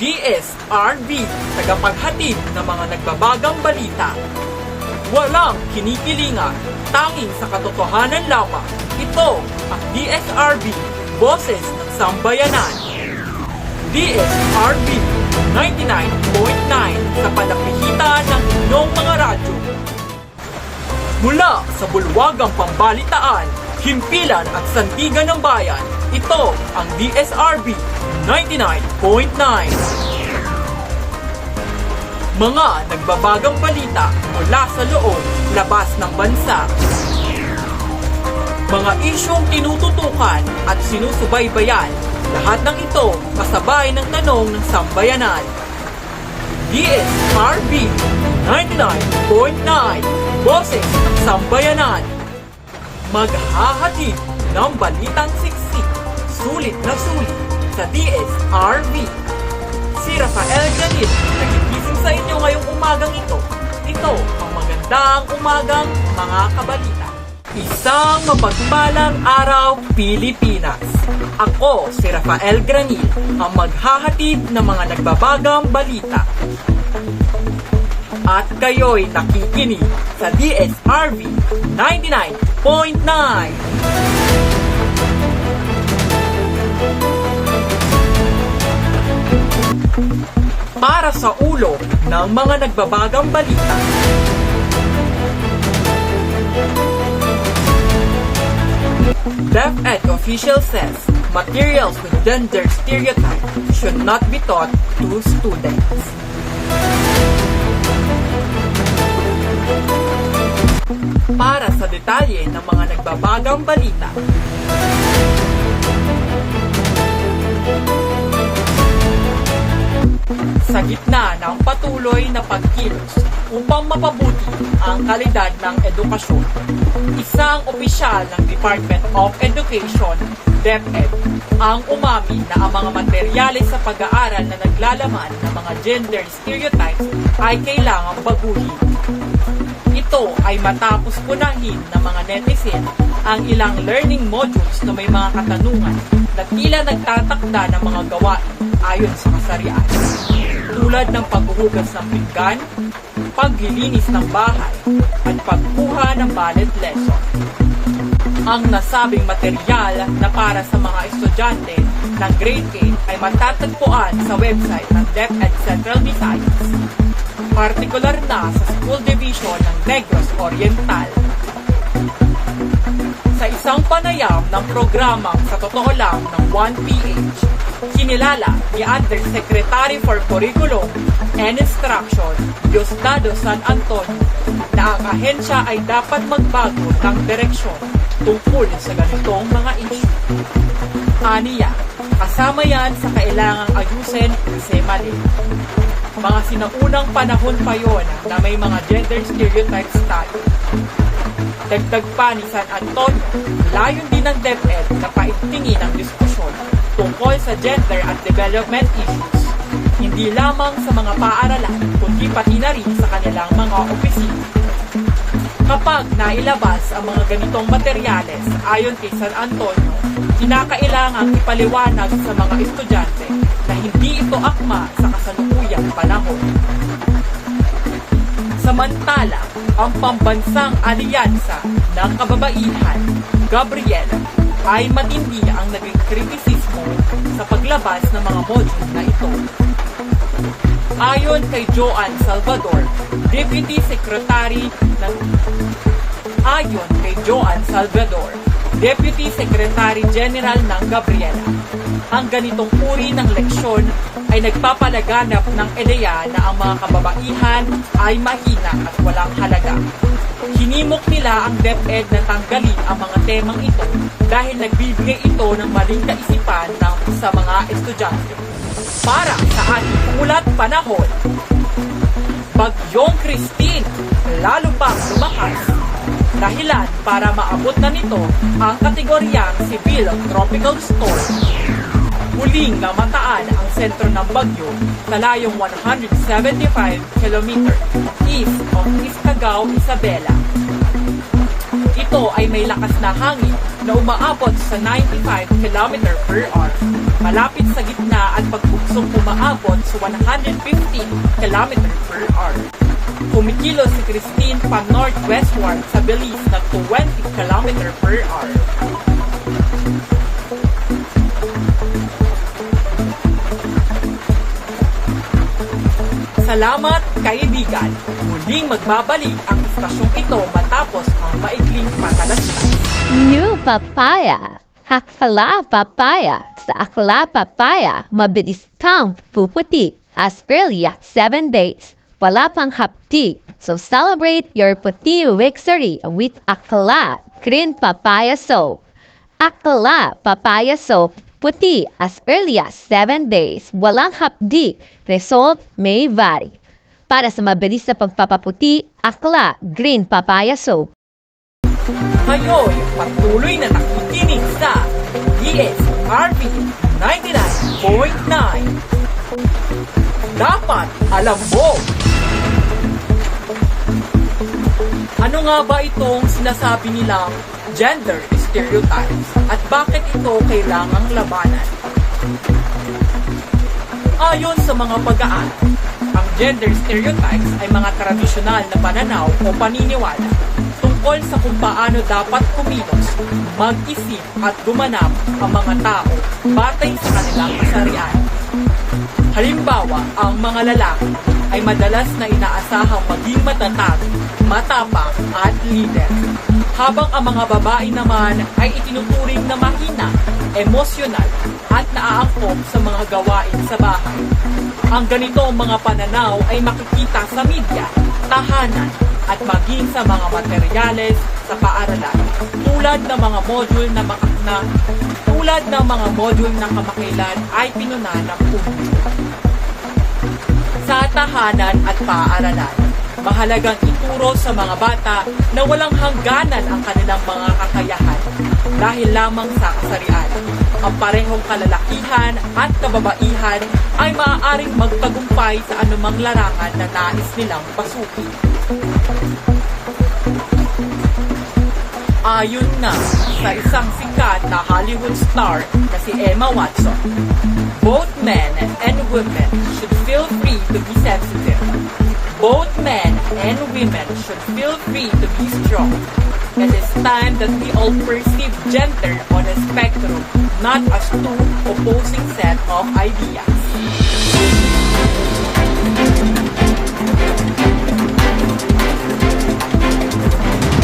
DSRB, tagapaghatid ng mga nagbabagang balita. Walang kinikilingan, tanging sa katotohanan lamang. Ito ang DSRB, Boses ng Sambayanan. DSRB 99.9 sa palapihitan ng inyong mga radyo. Mula sa bulwagang pambalitaan, himpilan at sandigan ng bayan, ito ang DSRB 99.9. Mga nagbabagang balita mula sa loob, labas ng bansa. Mga isyong tinututukan at sinusubaybayan, lahat ng ito kasabay ng tanong ng sambayanan. DSRB 99.9, Boses ng Sambayanan. Maghahatid ng balitang siksik, sulit na sulit sa DSRB. Si Rafael Janil, nagigising sa inyo ngayong umagang ito. Ito ang magandang umagang mga kabalita. Isang mapagpalang araw, Pilipinas. Ako, si Rafael Granil, ang maghahatid ng mga nagbabagang balita. At kayo'y nakikinig sa DSRB 99.9. Para sa ulo ng mga nagbabagang balita. DepEd official says materials with gender stereotype should not be taught to students. Para sa detalye ng mga nagbabagang balita. Sa gitna ng patuloy na pagkilos upang mapabuti ang kalidad ng edukasyon, isang opisyal ng Department of Education, DepEd, ang umami na ang mga materyales sa pag-aaral na naglalaman ng mga gender stereotypes ay kailangang baguhin. Ito ay matapos punahin ng mga netizen ang ilang learning modules na may mga katanungan na tila nagtatakda ng mga gawain ayon sa kasarian, tulad ng paghuhugas ng pinggan, paglilinis ng bahay, at pagkuha ng ballet lesson. Ang nasabing materyal na para sa mga estudyante ng grade 8 ay matatagpuan sa website ng DepEd Central Visayas, partikular na sa School Division ng Negros Oriental. Sa isang panayam ng programang Sa Totoo Lang ng 1PH, kinilala ni Undersecretary for Curriculum and Instruction, Diosdado San Antonio, na ang ahensya ay dapat magbago ng direksyon tungkol sa ganitong mga issue. Aniya, kasama yan sa kailangang ayusin si mali. Mga sinaunang panahon pa yon na may mga gender stereotypes tayo. Dagdag pa ni San Antonio, layon din ng DepEd na paigtingin ang diskusyon tungkol sa gender at development issues, hindi lamang sa mga paaralan, kundi pati na rin sa kanilang mga opisina. Kapag nailabas ang mga ganitong materyales, ayon kay San Antonio, kinakailangang ipaliwanag sa mga estudyante na hindi ito akma sa kasalukuyang panahon. Samantala, ang Pambansang Alyansa ng Kababaihan, Gabriela, ay matindi ang naging kritisismo sa paglabas ng mga module na ito. Ayon kay Joan Salvador, Deputy Secretary General ng Gabriela, ang ganitong uri ng leksyon ay nagpapalaganap ng ideya na ang mga kababaihan ay mahina at walang halaga. Hinimok nila ang DepEd na tanggalin ang mga temang ito dahil nagbibigay ito ng maling kaisipan sa mga estudyante. Para sa ating ulat panahon, Bagyong Christine lalo pang lumakas. Dahilan para maabot na nito ang kategoryang Civil Tropical Storm. Muling namataan ang sentro ng bagyo sa layong 175 km east of Iscagao, Isabela. Ito ay may lakas na hangin na umaabot sa 95 km per hour. Malapit sa gitna at pagbuksong umaabot sa 115 km per hour. Kumikilos si Christine pa northwestward sa bilis na 20 km per hour. Salamat, kaibigan! Muling magbabalik ang istasyong ito matapos ang maikling patalastas. New papaya. Akla papaya. Sa akla papaya, mabilis kang puputi. Australia, 7 days. Wala pang hapdi. So celebrate your puti victory with akla green papaya soap. Akla papaya soap. Puti as early as 7 days. Walang hapdi. Result may vary. Para sa mabilis na pagpapaputi, akla green papaya soap. Ngayon, patuloy na nakikinig sa DSRP 99.9. Dapat alam mo! Ano nga ba itong sinasabi nilang gender stereotypes at bakit ito kailangang labanan? Ayon sa mga pag-aaral, ang gender stereotypes ay mga tradisyonal na pananaw o paniniwala tungkol sa kung paano dapat kumilos, mag-isip at gumanap ang mga tao batay sa kanilang kasarian. Halimbawa, ang mga lalaki ay madalas na inaasahang maging matatag, matapang at leader, habang ang mga babae naman ay itinuturing na mahina, emosyonal at naaangkop sa mga gawain sa bahay. Ang ganitong mga pananaw ay makikita sa media, tahanan, at maging sa mga materyales sa paaralan, tulad ng mga module na kamakailan ay pinuna ng publiko. Sa tahanan at paaralan, mahalagang ituro sa mga bata na walang hangganan ang kanilang mga kakayahan dahil lamang sa kasarian. Ang parehong kalalakihan at kababaihan ay maaaring magtagumpay sa anumang larangan na nais nilang pasukin. Ayon nga sa isang sikat na Hollywood star na si Emma Watson, both men and women should feel free to be sensitive. Both men and women should feel free to be strong. It is time that we all perceive gender on a spectrum, not as two opposing set of ideas.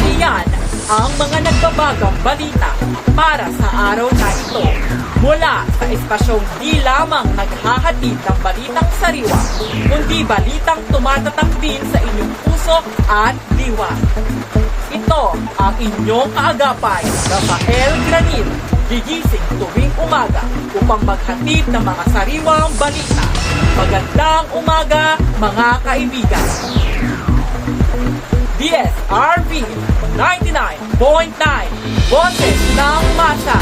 Iyan ang mga nagbabagang balita para sa araw na ito. Mula sa istasyong di lamang naghahatid ng balitang sariwa, kundi balitang tumatatak din sa inyong puso at diwa. Ito ang inyong kaagapay, Rafael Granil, gigising tuwing umaga upang maghatid ng mga sariwang balita. Magandang umaga, mga kaibigan! DSRP 99.9 Boses ng Masa.